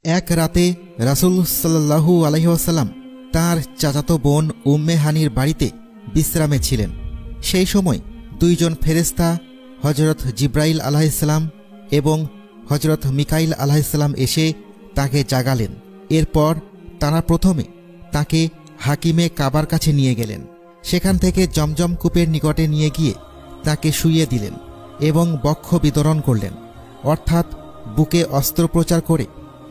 এক রাতে রাসূল সাল্লাল্লাহু আলাইহি ওয়াসাল্লাম তাঁর চাচাতো বোন উম্মে হানির বাড়িতে বিশ্রামে ছিলেন। সেই সময় দুইজন ফেরেশতা হযরত জিব্রাইল আলাইহিসসালাম এবং হযরত মিকাইল আলাইহিসসালাম এসে তাকে জাগালেন। এরপর তারা প্রথমে তাকে হাকিমে কাবার কাছে নিয়ে গেলেন। সেখান থেকে জমজম কূপের নিকটে নিয়ে গিয়ে তাকে শুইয়ে দিলেন এবং বক্ষ বিতরণ করলেন, অর্থাৎ বুকে অস্ত্রোপচার করে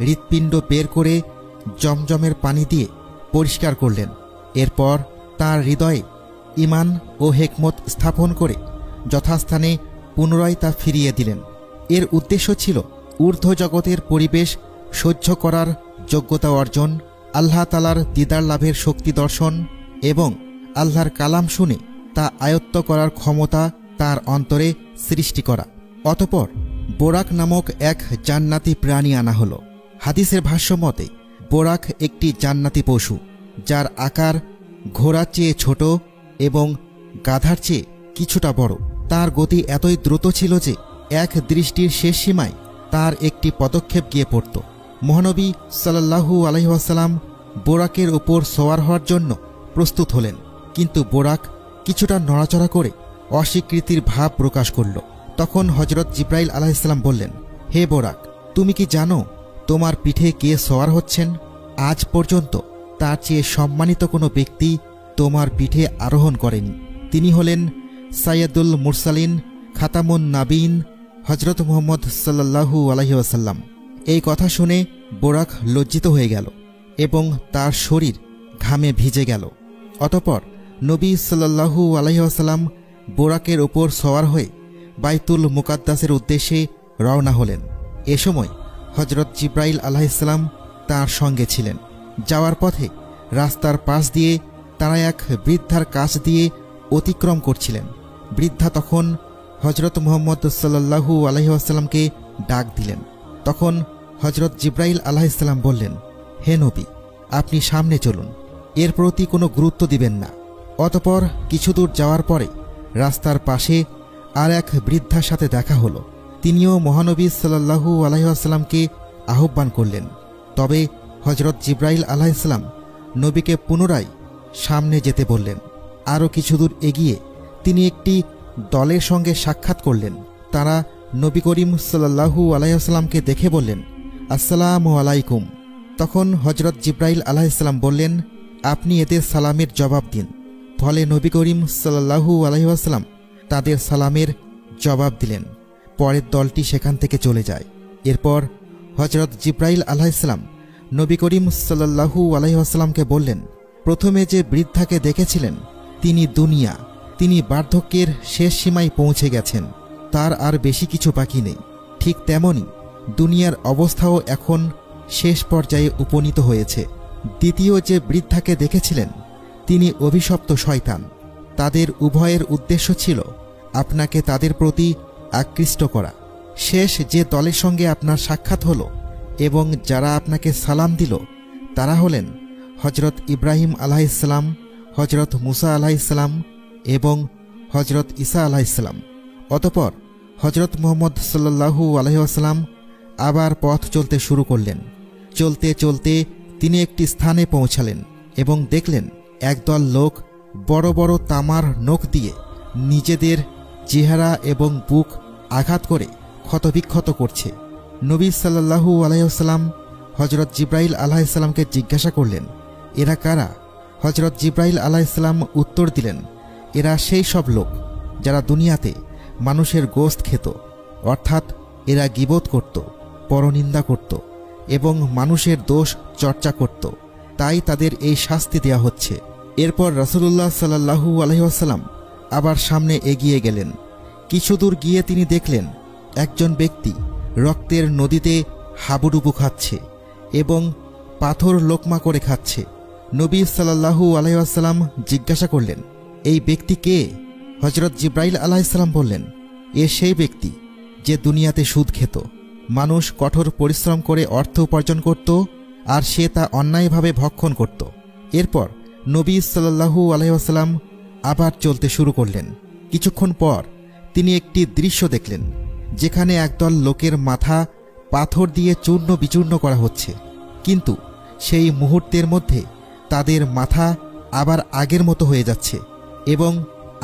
হৃৎপিণ্ড বের করে জমজমের পানি দিয়ে পরিষ্কার করলেন। এরপর তাঁর হৃদয়ে ঈমান ও হিকমত স্থাপন করে যথাস্থানে পুনরায় তা ফিরিয়ে দিলেন। এর উদ্দেশ্য ছিল ঊর্ধ্ব জগতের পরিবেশ সহ্য করার যোগ্যতা অর্জন, আল্লাহ তাআলার দিদার লাভের শক্তি দর্শন এবং আল্লাহর কালাম শুনে তা আয়ত্ত করার ক্ষমতা তার অন্তরে সৃষ্টি করা। অতঃপর বোরাক নামক এক জান্নাতি প্রাণী আনা হল। হাদিসের ভাষ্য মতে বোরাক একটি জান্নাতি পশু, যার আকার ঘোড়ার চেয়ে ছোট এবং গাধার চেয়ে কিছুটা বড়। তার গতি এতই দ্রুত ছিল যে এক দৃষ্টির শেষ সীমায় তার একটি পদক্ষেপ গিয়ে পড়ত। মহানবী সাল্লাল্লাহু আলাইহি ওয়াসাল্লাম বোরাকের উপর সওয়ার হওয়ার জন্য প্রস্তুত হলেন, কিন্তু বোরাক কিছুটা নড়াচড়া করে অস্বীকৃতির ভাব প্রকাশ করল। তখন হযরত জিব্রাইল আলাইহিসসালাম বললেন, হে বোরাক, তুমি কি জানো তোমার পিঠে কে সওয়ার হচ্ছেন? আজ পর্যন্ত তার চেয়ে সম্মানিত কোনো ব্যক্তি তোমার পিঠে আরোহণ করেনি। তিনি হলেন সাইয়্যিদুল মুরসালিন, খাতামুন নাবিয়িন, হযরত মুহাম্মদ সাল্লাল্লাহু আলাইহি ওয়াসাল্লাম। এই কথা শুনে বোরাক লজ্জিত হয়ে গেল এবং তার শরীর ঘামে ভিজে গেল। অতঃপর নবী সাল্লাল্লাহু আলাইহি ওয়াসাল্লাম বোরাকের ওপর সওয়ার হয়ে বাইতুল মুকাদ্দাসের উদ্দেশ্যে রওনা হলেন। এ সময় হযরত জিব্রাইল আলাইহিসসালাম তাঁর সঙ্গে ছিলেন। যাওয়ার পথে রাস্তার পাশ দিয়ে তারা এক বৃদ্ধার কাছ দিয়ে অতিক্রম করছিলেন। বৃদ্ধা তখন হযরত মুহাম্মদ সাল্লাল্লাহু আলাইহি ওয়াসাল্লামকে ডাক দিলেন। তখন হযরত জিব্রাইল আলাইহিসসালাম বললেন, হে নবী, আপনি সামনে চলুন, এর প্রতি কোনো গুরুত্ব দিবেন না। অতঃপর কিছু দূর যাওয়ার পরে রাস্তার পাশে আর এক বৃদ্ধার সাথে দেখা হলো। তিনিও মহানবী সাল্লাল্লাহু আলাইহি ওয়াসাল্লামকে আহ্বান করলেন। তবে হযরত জিব্রাইল আলাইহিসসালাম নবীকে পুনরায় সামনে যেতে বললেন। আরও কিছু দূর এগিয়ে তিনি একটি দলের সঙ্গে সাক্ষাৎ করলেন। তারা নবী করিম সাল্লাল্লাহু আলাইহি ওয়াসাল্লামকে দেখে বললেন, আসসালামু আলাইকুম। তখন হযরত জিব্রাইল আলাইহিসসালাম বললেন, আপনি এদের সালামের জবাব দিন। ফলে নবী করিম সাল্লাল্লাহু আলাইহি ওয়াসাল্লাম তাদের সালামের জবাব দিলেন। পরের দলটি সেখান থেকে চলে যায়। এরপর হযরত জিব্রাইল আলাইহিসসালাম নবী করিম সাল্লাল্লাহু আলাইহি ওয়াসাল্লামকে বললেন, প্রথমে যে বৃদ্ধাকে দেখেছিলেন তিনি বার্ধক্যের শেষ সীমায় পৌঁছে গেছেন, তার আর বেশি কিছু বাকি নেই। ঠিক তেমনি দুনিয়ার অবস্থাও এখন শেষ পর্যায়ে উপনীত হয়েছে। দ্বিতীয় যে বৃদ্ধাকে দেখেছিলেন তিনি অভিশপ্ত শয়তান। তাদের উভয়ের উদ্দেশ্য ছিল আপনাকে তাদের প্রতি আকৃষ্ট করা। শেষ যে দলের সঙ্গে আপনার সাক্ষাৎ হলো এবং যারা আপনাকে সালাম দিল তারা হলেন হযরত ইব্রাহিম আলাইহিসসালাম, হযরত মুসা আলাইহিসসালাম এবং হযরত ঈসা আলাইহিসসালাম। অতঃপর হযরত মুহাম্মদ সাল্লাল্লাহু আলাইহি ওয়াসাল্লাম আবার পথ চলতে শুরু করলেন। চলতে চলতে তিনি একটি স্থানে পৌঁছালেন এবং দেখলেন একদল লোক বড় বড় তামার নখ দিয়ে নিজেদের চেহারা এবং বুক আঘাত করে ক্ষতবিক্ষত করছে। নবী সাল্লাল্লাহু আলাইহি ওয়াসাল্লাম হযরত জিব্রাইল আলাইহিসসালামকে জিজ্ঞাসা করলেন, এরা কারা? হযরত জিব্রাইল আলাইহিসসালাম উত্তর দিলেন, এরা সেই সব লোক যারা দুনিয়াতে মানুষের গোশত খেত, অর্থাৎ এরা গীবত করত, পরনিন্দা করত এবং মানুষের দোষ চর্চা করত, তাই তাদের এই শাস্তি দেয়া হচ্ছে। এরপর রাসূলুল্লাহ সাল্লাল্লাহু আলাইহি ওয়াসাল্লাম আবার সামনে এগিয়ে গেলেন। কিছু দূর গিয়ে তিনি দেখলেন একজন ব্যক্তি রক্তের নদীতে হাবুডুবু খাচ্ছে এবং পাথর লোকমা করে খাচ্ছে। নবী সাল্লাল্লাহু আলাইহি ওয়াসাল্লাম জিজ্ঞাসা করলেন, এই ব্যক্তি কে? হযরত জিব্রাইল আলাইহিসসালাম বললেন, এ সেই ব্যক্তি যে দুনিয়াতে সুদ খেত। মানুষ কঠোর পরিশ্রম করে অর্থ উপার্জন করত আর সে তা অন্যায়ভাবে ভক্ষণ করত। এরপর নবী সাল্লাল্লাহু আলাইহি ওয়াসাল্লাম আবার চলতে শুরু করলেন। কিছুক্ষণ পর তিনি একটি দৃশ্য দেখলেন যেখানে একদল লোকের মাথা পাথর দিয়ে চূর্ণ বিচূর্ণ করা হচ্ছে, কিন্তু সেই মুহূর্তের মধ্যে তাদের মাথা আবার আগের মতো হয়ে যাচ্ছে এবং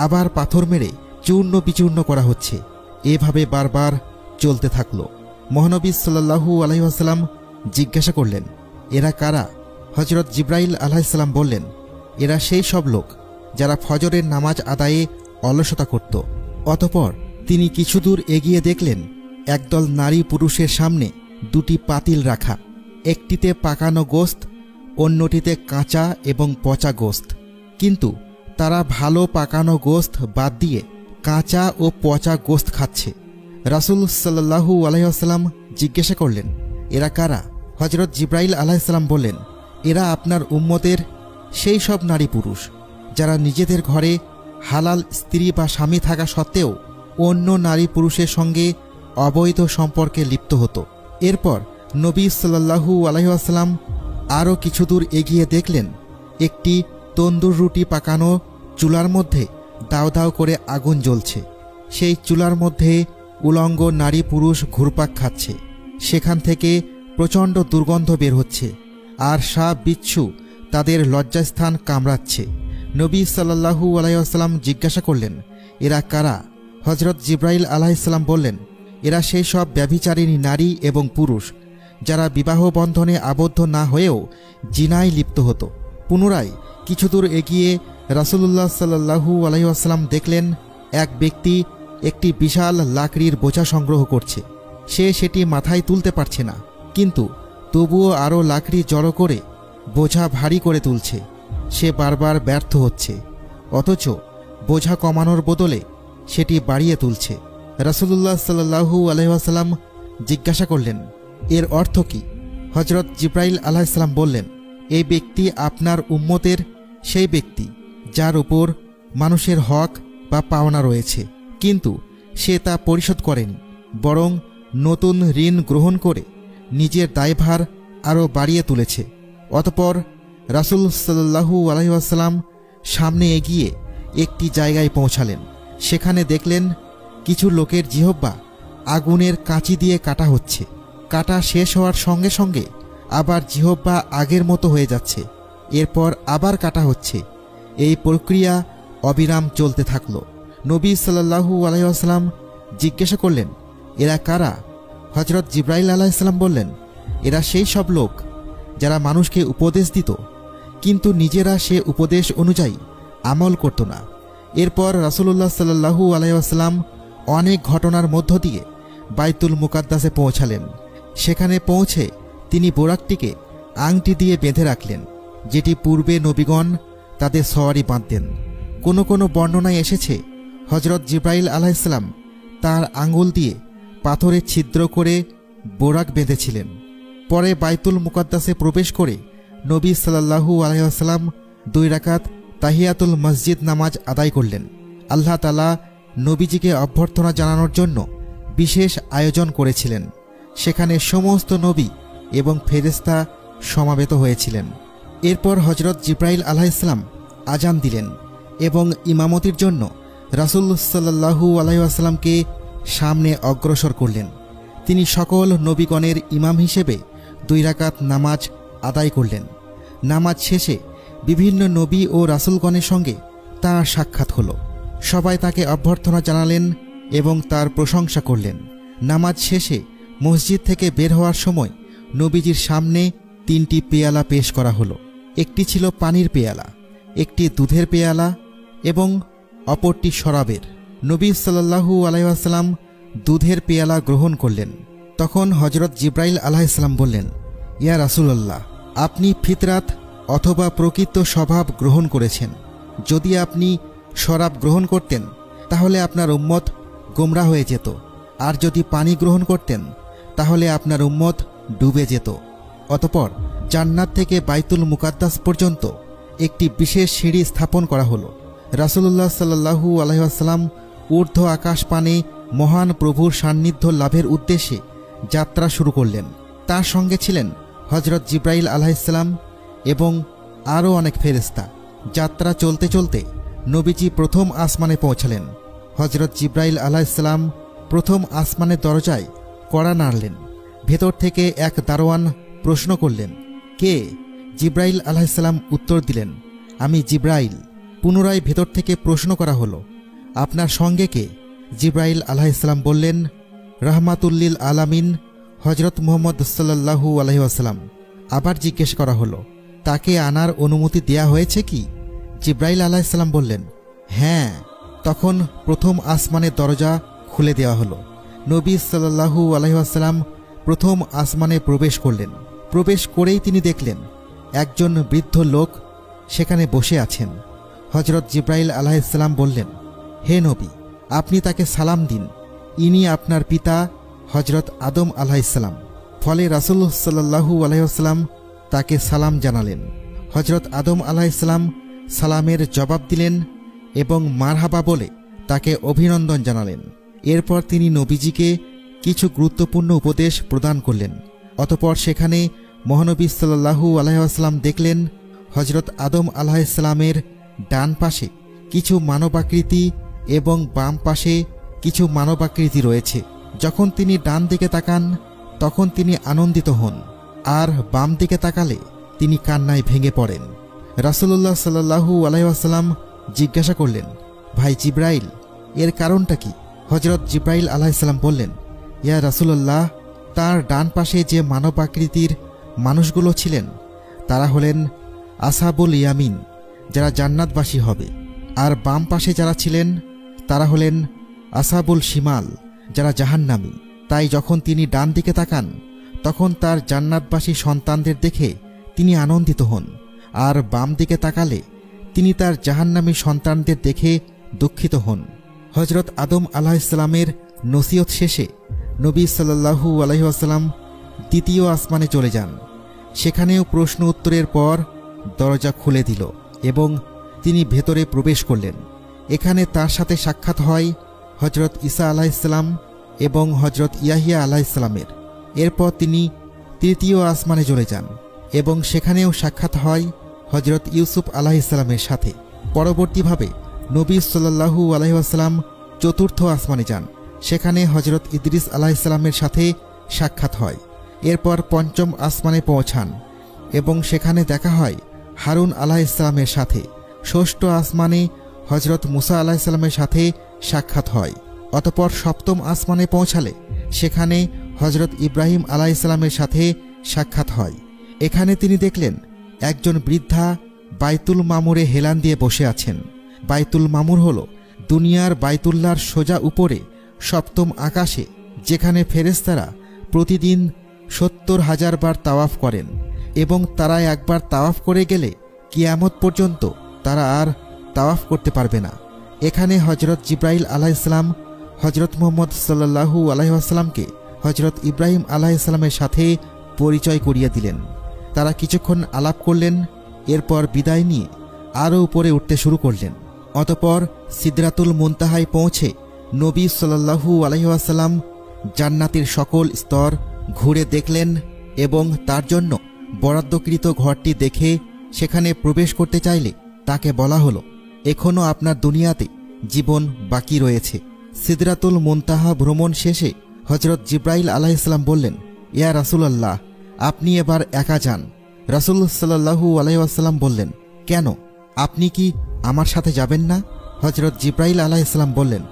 আবার পাথর মেরে চূর্ণ বিচূর্ণ করা হচ্ছে। এভাবে বারবার চলতে থাকল। মহানবী সাল্লাল্লাহু আলাইহি ওয়াসাল্লাম জিজ্ঞাসা করলেন, এরা কারা? হযরত জিবরাইল আলাইহিস সালাম বললেন, এরা সেই সব লোক যারা ফজরের নামাজ আদায়ে অলসতা করত। অতঃপর তিনি কিছু দূর এগিয়ে দেখলেন একদল নারী পুরুষের সামনে দুটি পাতিল রাখা, একটিতে পাকানো গোশত, অন্যটিতে কাঁচা এবং পচা গোশত, কিন্তু তারা ভালো পাকানো গোশত বাদ দিয়ে কাঁচা ও পচা গোশত খাচ্ছে। রাসূল সাল্লাল্লাহু আলাইহি ওয়াসাল্লাম জিজ্ঞাসা করলেন, এরা কারা? হযরত জিবরাইল আলাইহিস সালাম বললেন, এরা আপনার উম্মতের সেই সব নারী পুরুষ যারা নিজেদের ঘরে হালাল স্ত্রী বা স্বামী থাকা সত্ত্বেও অন্য নারী পুরুষের সঙ্গে অবৈধ সম্পর্কে লিপ্ত হতো। এরপর নবী সাল্লাল্লাহু আলাইহি ওয়াসাল্লাম আরও কিছু দূর এগিয়ে দেখলেন একটি তন্দুর রুটি পাকানো চুলার মধ্যে দাও দাও করে আগুন জ্বলছে। সেই চুলার মধ্যে উলঙ্গ নারী পুরুষ ঘুরপাক খাচ্ছে। সেখান থেকে প্রচণ্ড দুর্গন্ধ বের হচ্ছে, আর সাপ বিচ্ছু তাদের লজ্জাস্থান কামড়াচ্ছে। নবী সাল্লাল্লাহু আলাইহি ওয়াসাল্লাম জিজ্ঞাসা করলেন, এরা কারা? হযরত জিবরাইল আলাইহিস সালাম বললেন, এরা সেই সব ব্যভিচারিণী নারী এবং পুরুষ যারা বিবাহ বন্ধনে আবদ্ধ না হয়েও জিনায় লিপ্ত হতো। পুনরায় কিছু দূর এগিয়ে রাসূলুল্লাহ সাল্লাল্লাহু আলাইহি ওয়াসাল্লাম দেখলেন এক ব্যক্তি একটি বিশাল লাকড়ির বোঝা সংগ্রহ করছে। সে সেটি মাথায় তুলতে পারছে না, কিন্তু তবুও আরও লাকড়ি জড়ো করে বোঝা ভারী করে তুলছে। সে বারবার ব্যর্থ হচ্ছে, অথচ বোঝা কমানোর বদলে সেটি বাড়িয়ে তুলছে। রাসূলুল্লাহ সাল্লাল্লাহু আলাইহি ওয়াসাল্লাম জিজ্ঞাসা করলেন, এর অর্থ কি? হযরত জিবরাইল আলাইহিস সালাম বললেন, এই ব্যক্তি আপনার উম্মতের সেই ব্যক্তি যার উপর মানুষের হক বা পাওনা রয়েছে, কিন্তু সে তা পরিশোধ করেনি, বরং নতুন ঋণ গ্রহণ করে নিজের দায়ভার আরও বাড়িয়ে তুলেছে। অতঃপর রাসূল সাল্লাল্লাহু আলাইহি ওয়াসাল্লাম সামনে এগিয়ে একটি জায়গায় পৌঁছালেন। সেখানে দেখলেন কিছু লোকের জিহ্বা আগুনের কাঁচি দিয়ে কাটা হচ্ছে। কাটা শেষ হওয়ার সঙ্গে সঙ্গে আবার জিহ্বা আগের মতো হয়ে যাচ্ছে, এরপর আবার কাটা হচ্ছে। এই প্রক্রিয়া অবিরাম চলতে থাকল। নবী সাল্লাল্লাহু আলাইহি ওয়াসাল্লাম জিজ্ঞাসা করলেন, এরা কারা? হযরত জিবরাইল আলাইহিস সালাম বললেন, এরা সেই সব লোক যারা মানুষকে উপদেশ দিত, কিন্তু নিজেরা সে উপদেশ অনুযায়ী আমল করত না। এরপর রাসূলুল্লাহ সাল্লাল্লাহু আলাইহি ওয়াসাল্লাম অনেক ঘটনার মধ্য দিয়ে বাইতুল মুকাদ্দাসে পৌঁছালেন। সেখানে পৌঁছে তিনি বোরাকটিকে আংটি দিয়ে বেঁধে রাখলেন, যেটি পূর্বে নবীগণ তাদের সওয়ারি বাঁধতেন। কোনো কোনো বর্ণনায় এসেছে হযরত জিবরাইল আলাইহিস সালাম তার আঙ্গুল দিয়ে পাথরে ছিদ্র করে বোরাক বেঁধেছিলেন। পরে বাইতুল মুকাদ্দাসে প্রবেশ করে নবী সাল্লাল্লাহু আলাইহি ওয়াসাল্লাম 2 রাকাত তাহিয়াতুল মসজিদ নামাজ আদায় করলেন। আল্লাহ তাআলা নবীজিকে অভ্যর্থনা জানানোর জন্য বিশেষ আয়োজন করেছিলেন। সেখানে সমস্ত নবী এবং ফেরেশতা সমাবেত হয়েছিলেন। এরপর হযরত জিবরাইল আলাইহিস সালাম আজান দিলেন এবং ইমামতির জন্য রাসূল সাল্লাল্লাহু আলাইহি ওয়াসাল্লামকে সামনে অগ্রসর করলেন। তিনি সকল নবীগণের ইমাম হিসেবে 2 রাকাত নামাজ আদায় করলেন। নামাজ শেষে বিভিন্ন নবী ও রাসূলগণের সঙ্গে তাঁর সাক্ষাৎ হল। সবাই তাকে অভ্যর্থনা জানালেন এবং তার প্রশংসা করলেন। নামাজ শেষে মসজিদ থেকে বের হওয়ার সময় নবীজির সামনে 3টি পেয়ালা পেশ করা হলো। একটি ছিল পানির পেয়ালা, একটি দুধের পেয়ালা এবং অপরটি শরাবের। নবী সাল্লাল্লাহু আলাইহি ওয়াসাল্লাম দুধের পেয়ালা গ্রহণ করলেন। তখন হযরত জিবরাইল আলাইহিস সালাম বললেন, ইয়া রাসূলুল্লাহ, আপনি ফিতরাত অথবা প্রকৃত স্বভাব গ্রহণ করেছেন। যদি আপনি শরাব গ্রহণ করতেন তাহলে আপনার উম্মত গোমরা হয়ে যেত, আর যদি পানি গ্রহণ করতেন তাহলে আপনার উম্মত ডুবে যেত। অতঃপর জান্নাত থেকে বাইতুল মুকাদ্দাস পর্যন্ত একটি বিশেষ সিঁড়ি স্থাপন করা হলো। রাসূলুল্লাহ সাল্লাল্লাহু আলাইহি ওয়াসাল্লাম ঊর্ধ্ব আকাশ পানে মহান প্রভুর সান্নিধ্য লাভের উদ্দেশ্যে যাত্রা শুরু করলেন। তার সঙ্গে ছিলেন হযরত জিবরাইল আলাইহিস সালাম এবং আরও অনেক ফেরেশতা। যাত্রা চলতে চলতে নবীজি প্রথম আসমানে পৌঁছালেন। হযরত জিবরাইল আলাইহিস সালাম প্রথম আসমানের দরজায় কড়া নাড়লেন। ভেতর থেকে এক দারোয়ান প্রশ্ন করলেন, কে? জিব্রাইল আলাইহিসসালাম উত্তর দিলেন, আমি জিব্রাইল। পুনরায় ভেতর থেকে প্রশ্ন করা হলো, আপনার সঙ্গে কে? জিব্রাইল আলাইহিসসালাম বললেন, রাহমাতুল্লিল আলামিন হজরত মুহাম্মদ সাল্লাল্লাহু আলাইহি ওয়াসাল্লাম। আবার জিজ্ঞেস করা হলো, তাকে আনার অনুমতি দেয়া হয়েছে কি? জিব্রাইল আলাইহিসসালাম বললেন, হ্যাঁ। তখন প্রথম আসমানের দরজা খুলে দেওয়া হলো। নবী সাল্লাল্লাহু আলাইহি ওয়াসাল্লাম প্রথম আসমানে প্রবেশ করলেন। প্রবেশ করেই তিনি দেখলেন একজন বৃদ্ধ লোক সেখানে বসে আছেন। হজরত জিব্রাইল আলাইহিসসালাম বললেন, হে নবী, আপনি তাকে সালাম দিন, ইনি আপনার পিতা হজরত আদম আলাইহিসসালাম। ফলে রাসূল সাল্লাল্লাহু আলাইহি ওয়াসাল্লাম তাকে সালাম জানালেন। হজরত আদম আলাইহিসসালাম সালামের জবাব দিলেন এবং মারহাবা বলে তাকে অভিনন্দন জানালেন। এরপর তিনি নবীজিকে কিছু গুরুত্বপূর্ণ উপদেশ প্রদান করলেন। অতঃপর সেখানে মহানবী সাল্লাল্লাহু আলাইহি ওয়াসাল্লাম দেখলেন হজরত আদম আলাইহিসসালামের ডান পাশে কিছু মানবাকৃতি এবং বাম পাশে কিছু মানবাকৃতি রয়েছে। যখন তিনি ডান দিকে তাকান তখন তিনি আনন্দিত হন, আর বাম দিকে তাকালে তিনি কান্নায় ভেঙে পড়েন। রাসূলুল্লাহ সাল্লাল্লাহু আলাইহি ওয়াসাল্লাম জিজ্ঞাসা করলেন, ভাই জিব্রাইল, এর কারণটা কি? হজরত জিব্রাইল আলাইহিসসালাম বললেন, ইয়া রাসূলুল্লাহ, তার ডান পাশে যে মানবাকৃতির মানুষগুলো ছিলেন তারা হলেন আসহাবুল ইয়ামিন, যারা জান্নাতবাসী হবে, আর বাম পাশে যারা ছিলেন তারা হলেন আসহাবুল শিমাল, যারা জাহান্নামী। তাই যখন তিনি ডান দিকে তাকান তখন তার জান্নাতবাসী সন্তানদের দেখে তিনি আনন্দিত হন, আর বাম দিকে তাকালে তিনি তার জাহান্নামী সন্তানদের দেখে দুঃখিত হন। হজরত আদম আলাইহিসসালামের নসিহত শেষে নবী সাল্লাল্লাহু আলাইহি ওয়াসাল্লাম দ্বিতীয় আসমানে চলে যান। সেখানেও প্রশ্ন উত্তরের পর দরজা খুলে দিল এবং তিনি ভেতরে প্রবেশ করলেন। এখানে তার সাথে সাক্ষাৎ হয় হজরত ঈসা আলাইহিসসালাম এবং হজরত ইয়াহিয়া আলাইহিসসালামের। এরপর তিনি তৃতীয় আসমানে চলে যান এবং সেখানেও সাক্ষাৎ হয় হজরত ইউসুফ আলাইহিসসালামের সাথে। পরবর্তীভাবে নবী সাল্লাল্লাহু আলাইহি ওয়াসাল্লাম চতুর্থ আসমানে যান। সেখানে হজরত ইদ্রিস আলাইহিসসালামের সাথে সাক্ষাৎ হয়। এরপর পঞ্চম আসমানে পৌঁছান এবং সেখানে দেখা হয় হারুন আলাইহিসসালামের সাথে। ষষ্ঠ আসমানে হজরত মুসা আলাইহিসসালামের সাথে সাক্ষাৎ হয়। অতঃপর সপ্তম আসমানে পৌঁছালে সেখানে হজরত ইব্রাহিম আলাইহিসসালামের সাথে সাক্ষাৎ হয়। এখানে তিনি দেখলেন একজন বৃদ্ধা বাইতুল মামুরে হেলান দিয়ে বসে আছেন। বাইতুল মামুর হল দুনিয়ার বাইতুল্লাহর সোজা উপরে সপ্তম আকাশে, যেখানে ফেরেশতারা প্রতিদিন ৭০,০০০ বার তাওয়াফ করেন এবং তারা একবার তাওয়াফ করে গেলে কিয়ামত পর্যন্ত তারা আর তাওয়াফ করতে পারবে না। এখানে হজরত জিব্রাইল আলাইহিসসালাম হজরত মুহাম্মদ সাল্লাল্লাহু আলাইহি ওয়াসাল্লামকে হজরত ইব্রাহিম আলাইহিসসালামের সাথে পরিচয় করিয়ে দিলেন। তারা কিছুক্ষণ আলাপ করলেন, এরপর বিদায় নিয়ে আরও উপরে উঠতে শুরু করলেন। অতঃপর সিদরাতুল মুনতাহায় পৌঁছে নবী সাল্লাল্লাহু আলাইহি ওয়াসাল্লাম জান্নাতের সকল স্তর ঘুরে দেখলেন এবং তার জন্য বরাদ্দকৃত ঘরটি দেখে সেখানে প্রবেশ করতে চাইলে তাকে বলা হলো, এখনও আপনার দুনিয়াতে জীবন বাকি রয়েছে। সিদরাতুল মুনতাহা ভ্রমণ শেষে হজরত জিব্রাইল আলাইহিসসালাম বললেন, ইয়া রাসূলুল্লাহ, আপনি এবার একা যান। রাসূল সাল্লাল্লাহু আলাইহি ওয়াসাল্লাম বললেন, কেন, আপনি কি আমার সাথে যাবেন না? হজরত জিব্রাইল আলাইহিসসালাম বললেন,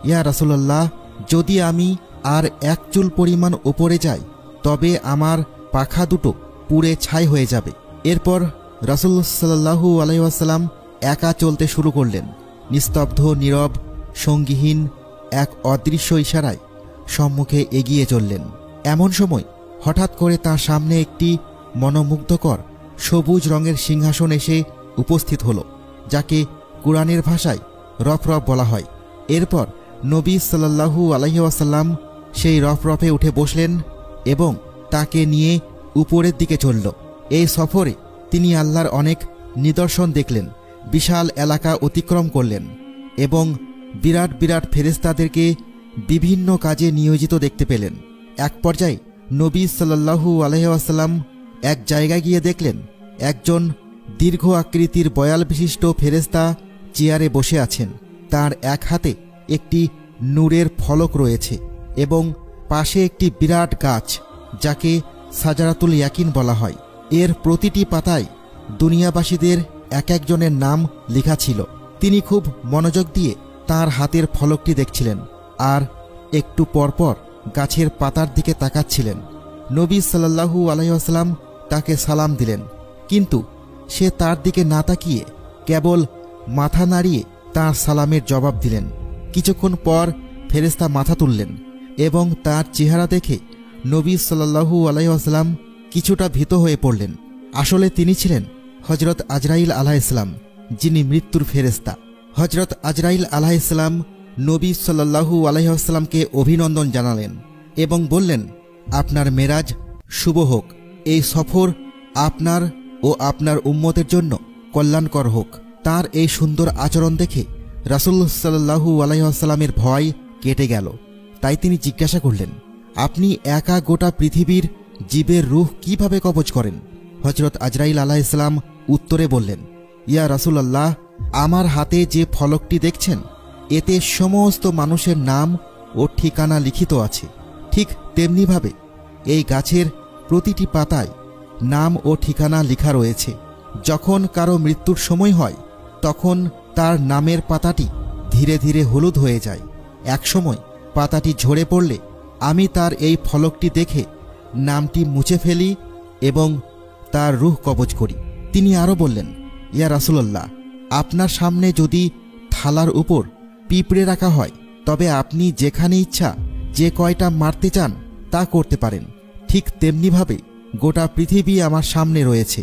ইয়া রাসূলুল্লাহ, যদি আমি আর এক চুল পরিমাণ উপরে যাই তবে আমার পাখা দুটো পুড়ে ছাই হয়ে যাবে। এরপর রাসূল সাল্লাল্লাহু আলাইহি ওয়াসাল্লাম একা চলতে শুরু করলেন। নিস্তব্ধ, নীরব, সঙ্গীহীন এক অদৃশ্য ইশারায় সম্মুখে এগিয়ে চললেন। এমন সময় হঠাৎ করে তার সামনে একটি মনোমুগ্ধকর সবুজ রঙের সিংহাসন এসে উপস্থিত হল, যাকে কুরআনের ভাষায় রফরফ বলা হয়। এরপর নবী সাল্লাল্লাহু আলাইহি ওয়াসাল্লাম সেই রফরফে উঠে বসলেন এবং তাকে নিয়ে উপরের দিকে চলল। এই সফরে তিনি আল্লাহর অনেক নিদর্শন দেখলেন, বিশাল এলাকা অতিক্রম করলেন এবং বিরাট বিরাট ফেরেশতাদেরকে বিভিন্ন কাজে নিয়োজিত দেখতে পেলেন। এক পর্যায়ে নবী সাল্লাল্লাহু আলাইহি ওয়াসাল্লাম এক জায়গায় গিয়ে দেখলেন একজন দীর্ঘ আকৃতির বয়াল বিশিষ্ট ফেরেশতা চেয়ারে বসে আছেন। তার এক হাতে একটি নূরের ফলক রয়েছে এবং পাশে একটি বিরাট গাছ, যাকে সাজারাতুল ইয়াকিন বলা হয়। এর প্রতিটি পাতায় দুনিয়াবাসীদের এক একজনের নাম লেখা ছিল। তিনি খুব মনোযোগ দিয়ে তার হাতের ফলকটি দেখছিলেন আর একটু পরপর গাছের পাতার দিকে তাকাচ্ছিলেন। নবী সাল্লাল্লাহু আলাইহি ওয়াসাল্লাম তাকে সালাম দিলেন, কিন্তু সে তার দিকে না তাকিয়ে কেবল মাথা নাড়িয়ে তার সালামের জবাব দিলেন। কিছুক্ষণ পর ফেরেশতা মাথা তুললেন এবং তার চেহারা দেখে নবী সাল্লাল্লাহু আলাইহি ওয়াসাল্লাম কিছুটা ভীত হয়ে পড়লেন। আসলে তিনি ছিলেন হযরত আজরাইল আলাইহিসসালাম, যিনি মৃত্যুর ফেরেশতা। হযরত আজরাইল আলাইহিসসালাম নবী সাল্লাল্লাহু আলাইহি ওয়াসাল্লামকে অভিনন্দন জানালেন এবং বললেন, আপনার মেরাজ শুভ হোক। এই সফর আপনার ও আপনার উম্মতের জন্য কল্যাণকর হোক। তার এই সুন্দর আচরণ দেখে রাসূল সাল্লাল্লাহু আলাইহি ওয়াসাল্লামের ভয় কেটে গেল। তাই তিনি জিজ্ঞাসা করলেন, আপনি একা গোটা পৃথিবীর জীবের রূহ কিভাবে কবজ করেন? হযরত আজরাইল আলাইহিসসালাম উত্তরে বললেন, ইয়া রাসূলুল্লাহ, আমার হাতে যে ফলকটি দেখছেন এতে সমস্ত মানুষের নাম ও ঠিকানা লিখিত আছে। ঠিক তেমনিভাবে এই গাছের প্রতিটি পাতায় নাম ও ঠিকানা লেখা রয়েছে। যখন কারো মৃত্যুর সময় হয় তখন তার নামের পাতাটি ধীরে ধীরে হলুদ হয়ে যায়। একসময় পাতাটি ঝরে পড়লে আমি তার এই ফলকটি দেখে নামটি মুছে ফেলি এবং তার রূহ কবজ করি। তিনি আরও বললেন, ইয়া রাসূলুল্লাহ, আপনার সামনে যদি থালার উপর পিঁপড়ে রাখা হয় তবে আপনি যেখানে ইচ্ছা যে কয়টা মারতে চান তা করতে পারেন। ঠিক তেমনিভাবে গোটা পৃথিবী আমার সামনে রয়েছে,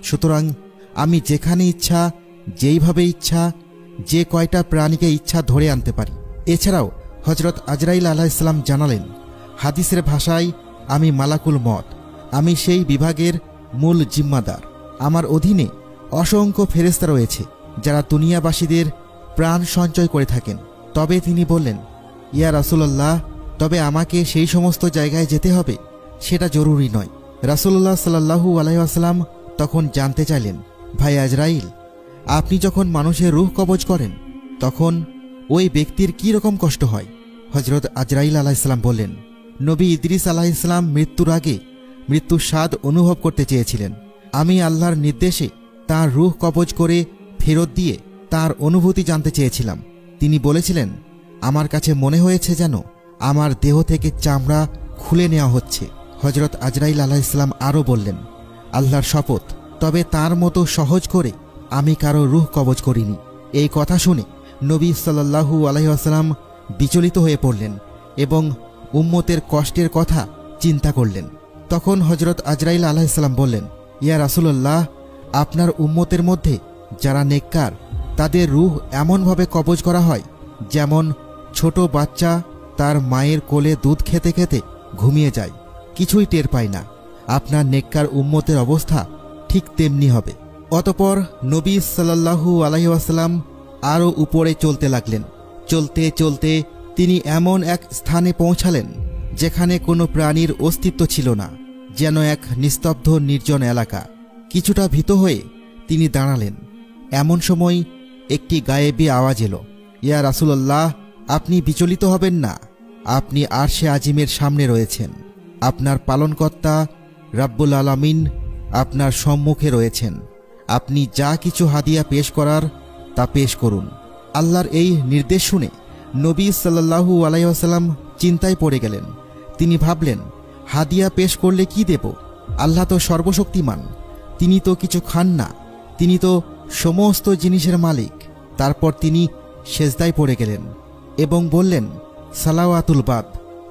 সুতরাং আমি যেখানে ইচ্ছা যেইভাবে ইচ্ছা যে কয়টা প্রাণীকে ইচ্ছা ধরে আনতে পারি। এছাড়াও হযরত আজরাইল আলাইহিসসালাম জানালেন, হাদিসের ভাষায় আমি মালাকুল মত, আমি সেই বিভাগের মূল জিম্মাদার। আমার অধীনে অসংখ্য ফেরেশতা রয়েছে যারা দুনিয়াবাসীদের প্রাণ সঞ্চয় করে থাকেন। তবে তিনি বললেন, ইয়া রাসূলুল্লাহ, তবে আমাকে সেই সমস্ত জায়গায় যেতে হবে সেটা জরুরি নয়। রাসূলুল্লাহ সাল্লাল্লাহু আলাইহি ওয়াসাল্লাম তখন জানতে চাইলেন, ভাই আজরাইল, আপনি যখন মানুষের রূহ কবজ করেন তখন ওই ব্যক্তির কি রকম কষ্ট হয়? হযরত আজরাইল আলাইহিসসালাম বললেন, নবী ইদ্রিস আলাইহিসসালাম মৃত্যুর আগে মৃত্যুর স্বাদ অনুভব করতে চেয়েছিলেন। আমি আল্লাহর নির্দেশে তার রূহ কবজ করে ফেরত দিয়ে তার অনুভূতি জানতে চেয়েছিলাম। তিনি বলেছিলেন, আমার কাছে মনে হয়েছে যেন আমার দেহ থেকে চামড়া খুলে নেওয়া হচ্ছে। হযরত আজরাইল আলাইহিসসালাম আরও বললেন, আল্লাহর শপথ, তবে তার মতো সহজ করে আমি কারো রূহ কবজ করিনি। এই কথা শুনে নবী সাল্লাল্লাহু আলাইহি ওয়াসাল্লাম বিচলিত হয়ে পড়লেন এবং উম্মতের কষ্টের কথা চিন্তা করলেন। তখন হযরত আজরাইল আলাইহিসসালাম বললেন, ইয়া রাসূলুল্লাহ, আপনার উম্মতের মধ্যে যারা নেককার তাদের রূহ এমনভাবে কবজ করা হয় যেমন ছোট বাচ্চা তার মায়ের কোলে দুধ খেতে খেতে ঘুমিয়ে যায়, কিছুই টের পায় না। আপনার নেককার উম্মতের অবস্থা ঠিক তেমনি হবে। অতঃপর নবী সাল্লাল্লাহু আলাইহি ওয়াসাল্লাম আরও উপরে চলতে লাগলেন। চলতে চলতে তিনি এমন এক স্থানে পৌঁছালেন যেখানে কোনো প্রাণীর অস্তিত্ব ছিল না, যেন এক নিস্তব্ধ নির্জন এলাকা। কিছুটা ভীত হয়ে তিনি দাঁড়ালেন। এমন সময় একটি গায়েবী আওয়াজ এলো, ইয়া রাসূলুল্লাহ, আপনি বিচলিত হবেন না, আপনি আরশে আজিমের সামনে রয়েছেন। আপনার পালনকর্তা রাব্বুল আলামিন আপনার সম্মুখে রয়েছেন। আপনি যা কিছু হাদিয়া পেশ করার তা পেশ করুন। আল্লাহর এই নির্দেশ শুনে নবী সাল্লাল্লাহু আলাইহি ওয়াসাল্লাম চিন্তায় পড়ে গেলেন। তিনি ভাবলেন, হাদিয়া পেশ করলে কি দেব? আল্লাহ তো সর্বশক্তিমান, তিনি তো কিছু খান না, তিনি তো সমস্ত জিনিসের মালিক। তারপর তিনি সেজদায় পড়ে গেলেন এবং বললেন, সালাওয়াতুল বাদ,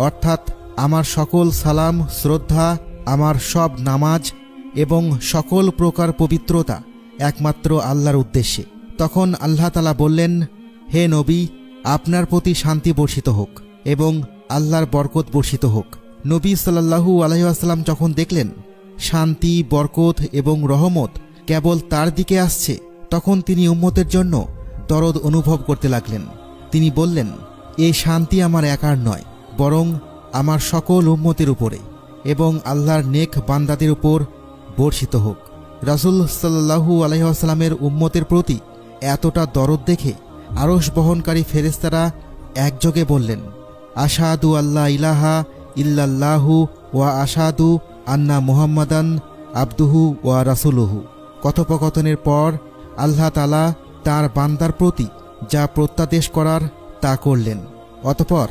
অর্থাৎ আমার সকল সালাম শ্রদ্ধা, আমার সব নামাজ এবং সকল প্রকার পবিত্রতা একমাত্র আল্লাহর উদ্দেশ্যে। তখন আল্লাহ তাআলা বললেন, হে নবী, আপনার প্রতি শান্তি বর্ষিত হোক এবং আল্লাহর বরকত বর্ষিত হোক। নবী সাল্লাল্লাহু আলাইহি ওয়াসাল্লাম যখন দেখলেন শান্তি, বরকত এবং রহমত কেবল তার দিকে আসছে, তখন তিনি উম্মতের জন্য দরদ অনুভব করতে লাগলেন। তিনি বললেন, এই শান্তি আমার একার নয়, বরং আমার সকল উম্মতের উপরে এবং আল্লাহর নেক বান্দাদের উপর বর্ষিত হোক। রাসূল সাল্লাল্লাহু আলাইহি ওয়াসাল্লামের উম্মতের প্রতি এতটা দরদ দেখে আরশ বহনকারী ফেরেশতারা একযোগে বললেন, আশহাদু আল্লা ইলাহা ইল্লাল্লাহু ওয়া আশহাদু আন্না মুহাম্মাদান আবদুহু ওয়া রাসূলুহু। কথোপকথনের পর আল্লাহ তাআলা তাঁর বান্দার প্রতি যা প্রত্যাদেশ করার তা করলেন। অতঃপর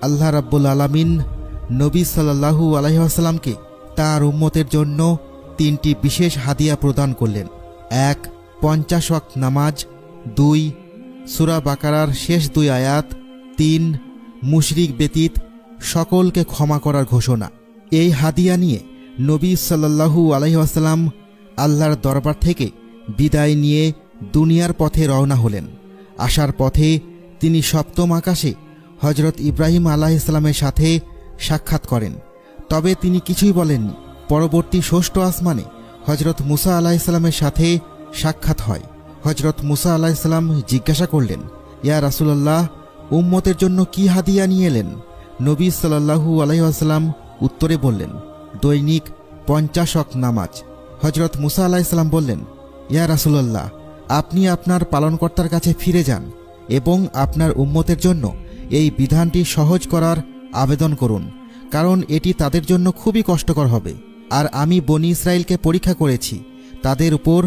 আল্লাহ রাব্বুল আলামিন নবী সাল্লাল্লাহু আলাইহি ওয়াসাল্লামকে তাঁর উম্মতের জন্য 3টি বিশেষ হাদিয়া প্রদান করলেন। 1. 50 ওয়াক্ত নামাজ। 2. সূরা বাকারার শেষ 2 আয়াত। 3. মুশরিক ব্যতীত সকলকে ক্ষমা করার ঘোষণা। এই হাদিয়া নিয়ে নবী সাল্লাল্লাহু আলাইহি ওয়াসাল্লাম আল্লাহর দরবার থেকে বিদায় নিয়ে দুনিয়ার পথে রওনা হলেন। আসার পথে তিনি সপ্তম আকাশে হযরত ইব্রাহিম আলাইহিস সালামের সাথে সাক্ষাৎ করেন, তবে তিনি কিছুই বলেননি। পরবর্তী ষষ্ঠ আসমানে হযরত মুসা আলাইহিস সালামের সাথে সাক্ষাৎ হয়। হযরত মুসা আলাইহিস সালাম জিজ্ঞাসা করলেন, ইয়া রাসূলুল্লাহ, উম্মতের জন্য কি হাদিয়া নিয়ে এলেন? নবী সাল্লাল্লাহু আলাইহি ওয়াসাল্লাম উত্তরে বললেন, দৈনিক 50 ওয়াক্ত নামাজ। হযরত মুসা আলাইহিস সালাম বললেন, ইয়া রাসূলুল্লাহ, আপনি আপনার পালনকর্তার কাছে ফিরে যান এবং আপনার উম্মতের জন্য এই বিধানটি সহজ করার আবেদন করুন, কারণ এটি তাদের জন্য খুবই কষ্টকর হবে। আর আমি বনী ইসরাইলকে পরীক্ষা করেছি, তাদের উপর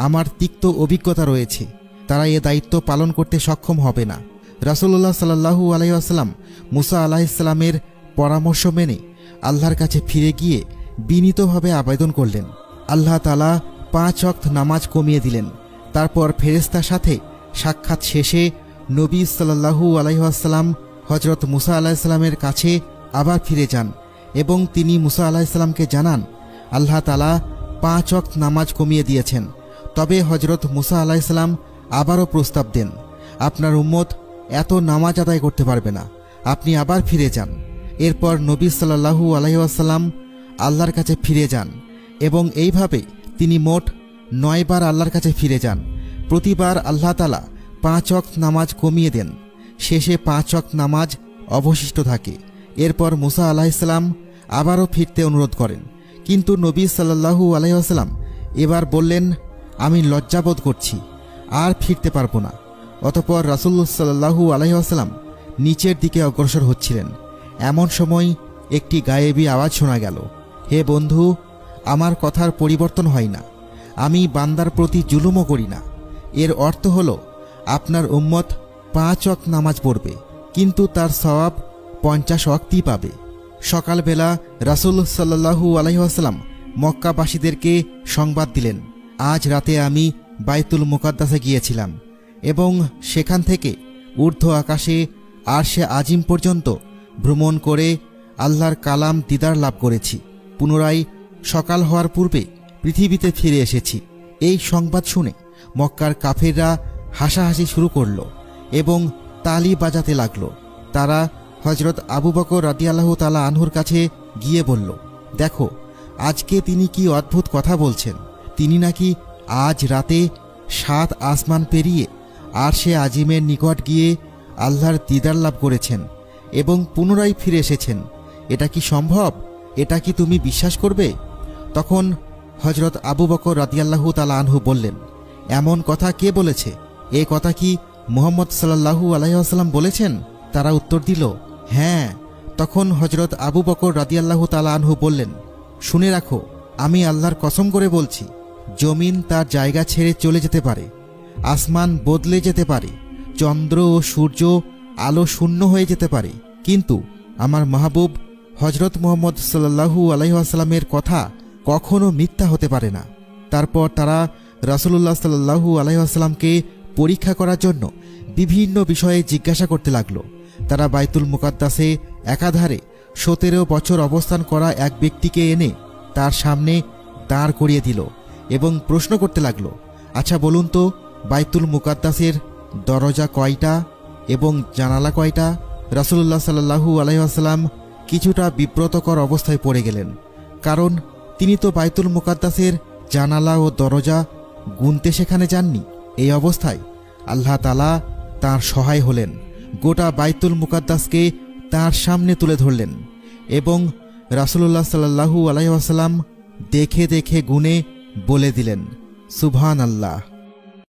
আমার তিক্ত অভিজ্ঞতা রয়েছে, তারা এ দায়িত্ব পালন করতে সক্ষম হবে না। রাসূলুল্লাহ সাল্লাল্লাহু আলাইহি ওয়াসাল্লাম মুসা আলাইহিস সালামের পরামর্শ মেনে আল্লাহর কাছে ফিরে গিয়ে বিনীতভাবে আবেদন করলেন। আল্লাহ তাআলা 5 ওয়াক্ত নামাজ কমিয়ে দিলেন। তারপর ফেরেশতার সাথে সাক্ষাৎ শেষে নবী সাল্লাল্লাহু আলাইহি ওয়াসাল্লাম হযরত মুসা আলাইহিস সালামের কাছে আবার ফিরে যান এবং তিনি মুসা আলাইহিস সালামকে জানান, আল্লাহ তাআলা 5 ওয়াক্ত নামাজ কমিয়ে দিয়েছেন। তবে হযরত মুসা আলাইহিস সালাম আবারও প্রস্তাব দেন, আপনার উম্মত এত নামাজ আদায় করতে পারবে না, আপনি আবার ফিরে যান। এরপর নবী সাল্লাল্লাহু আলাইহি ওয়াসাল্লাম আল্লাহর কাছে ফিরে যান এবং এইভাবে তিনি মোট 9 বার আল্লাহর কাছে ফিরে যান। প্রতিবার আল্লাহ তাআলা 5 ওয়াক্ত নামাজ কমিয়ে দেন, শেষে 5 ওয়াক্ত নামাজ অবশিষ্ট থাকে। এরপর মুসা আলাইহিস সালাম আবারও ফিরতে অনুরোধ করেন, কিন্তু নবী সাল্লাল্লাহু আলাইহি ওয়াসাল্লাম এবার বললেন, আমি লজ্জাবোধ করছি, আর ফিরতে পারবো না। অতঃপর রাসূলুল্লাহ সাল্লাল্লাহু আলাইহি ওয়াসাল্লাম নিচের দিকে অগ্রসর হচ্ছিলেন। এমন সময় একটি গায়েবী আওয়াজ শোনা গেল, হে বন্ধু, আমার কথার পরিবর্তন হয় না, আমি বান্দার প্রতি জুলুমও করি না। এর অর্থ হলো আপনার উম্মত 5 ওয়াক্ত নামাজ পড়বে, কিন্তু তার সওয়াব 50 ওয়াক্তই পাবে। সকালবেলা রাসূল সাল্লাল্লাহু আলাইহি ওয়াসাল্লাম মক্কাবাসীদেরকে সংবাদ দিলেন, আজ রাতে আমি বাইতুল মুকাদ্দাসে গিয়েছিলাম এবং সেখান থেকে ঊর্ধ্ব আকাশে আরশে আজিম পর্যন্ত ভ্রমণ করে আল্লাহর কালাম দিদার লাভ করেছি। পুনরায় সকাল হওয়ার পূর্বে পৃথিবীতে ফিরে এসেছি। এই সংবাদ শুনে মক্কার কাফেররা হাসাহাসি শুরু করল এবং তালি বাজাতে লাগল। তারা হযরত আবু বকর রাদিয়াল্লাহু তাআলা আনহুর কাছে গিয়ে বলল, দেখো, আজকে তিনি কি অদ্ভুত কথা বলছেন। তিনি নাকি আজ রাতে 7 আসমান পেরিয়ে আরশে আজিমের নিকট গিয়ে আল্লাহর দিদার লাভ করেছেন এবং পুনরায় ফিরে এসেছেন। এটা কি সম্ভব? এটা কি তুমি বিশ্বাস করবে? তখন হযরত আবু বকর রাদিয়াল্লাহু তাআলা আনহু বললেন, এমন কথা কে বলেছে? এ কথা কি মুহাম্মদ সাল্লাল্লাহু আলাইহি ওয়াসাল্লাম বলেছেন? তারা উত্তর দিল, হ্যাঁ। তখন হযরত আবু বকর রাদিয়াল্লাহু তাআলা আনহু বললেন, শুনে রাখো, আমি আল্লাহর কসম করে বলছি, জমিন তার জায়গা ছেড়ে চলে যেতে পারে, আসমান বদলে যেতে পারে, চন্দ্র ও সূর্য আলো শূন্য হয়ে যেতে পারে, কিন্তু আমার মাহবুব হযরত মুহাম্মদ সাল্লাল্লাহু আলাইহি ওয়াসাল্লামের কথা কখনো মিথ্যা হতে পারে না। তারপর তারা রাসূলুল্লাহ সাল্লাল্লাহু আলাইহি ওয়াসাল্লামকে পরীক্ষা করার জন্য বিভিন্ন বিষয়ে জিজ্ঞাসা করতে লাগলো। তারা বাইতুল মুকাদ্দাসে একাধারে 17 বছর অবস্থান করা এক ব্যক্তিকে এনে তার সামনে দাঁড় করিয়ে দিল এবং প্রশ্ন করতে লাগলো, আচ্ছা বলুন তো, বাইতুল মুকাদ্দাসের দরজা কয়টা এবং জানালা কয়টা? রাসূলুল্লাহ সাল্লাল্লাহু আলাইহি ওয়াসাল্লাম কিছুটা বিব্রতকর অবস্থায় পড়ে গেলেন, কারণ তিনি তো বাইতুল মুকাদ্দাসের জানালা ও দরজা গুনতে সেখানে যাননি। এই অবস্থায় আল্লাহ তাআলা তাঁর সহায় হলেন, গোটা বাইতুল মুকাদ্দাসকে তাঁর সামনে তুলে ধরলেন এবং রাসূলুল্লাহ সাল্লাল্লাহু আলাইহি ওয়াসাল্লাম দেখে দেখে গুনে বলে দিলেন, সুবহানাল্লাহ।